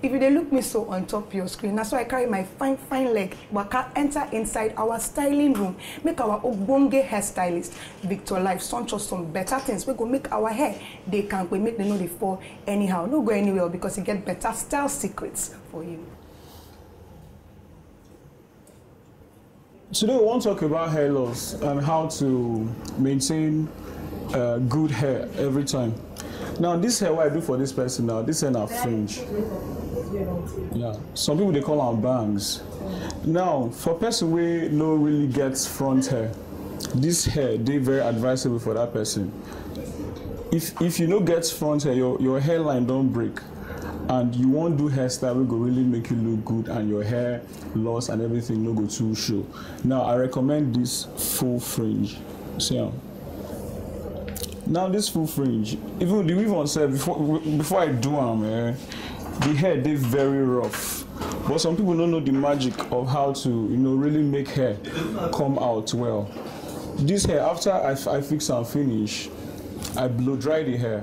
If you dey look me so on top your screen, that's why I carry my fine leg waka enter inside our styling room, make our ogbonge hairstylist Victor Life sunch us some better things. We go make our hair they can we make them know they fall anyhow. No go anywhere because you get better style secrets for you. Today we want to talk about hair loss and how to maintain good hair every time. Now this hair what I do for this person now, this hair now fringe. Yeah, some people they call them bangs. Now for person who no really gets front hair, this hair they very advisable for that person. If you no get front hair, your hairline don't break, and you won't do hairstyle will go really make you look good, and your hair loss and everything no go too show. Now I recommend this full fringe. See. Now this full fringe, even the weave on set before I do them, the hair they very rough. But some people don't know the magic of how to really make hair come out well. This hair after I fix and finish, I blow dry the hair.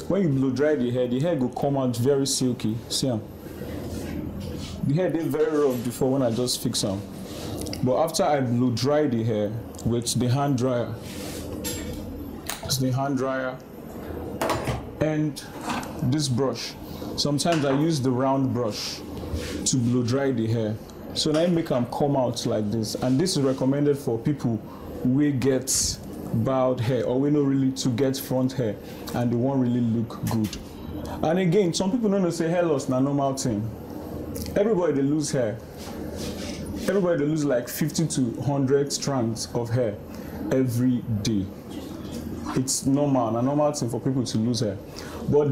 When you blow dry the hair will come out very silky. See them? The hair they very rough before when I just fix them. But after I blow dry the hair with the hand dryer. It's the hand dryer and this brush. Sometimes I use the round brush to blow dry the hair. So now I make them come out like this. And this is recommended for people who get bald hair or we know really to get front hair and they won't really look good. And again, some people don't know say hair loss is a normal thing. Everybody they lose hair. Everybody they lose like 50 to 100 strands of hair every day. It's normal, a normal thing for people to lose hair. But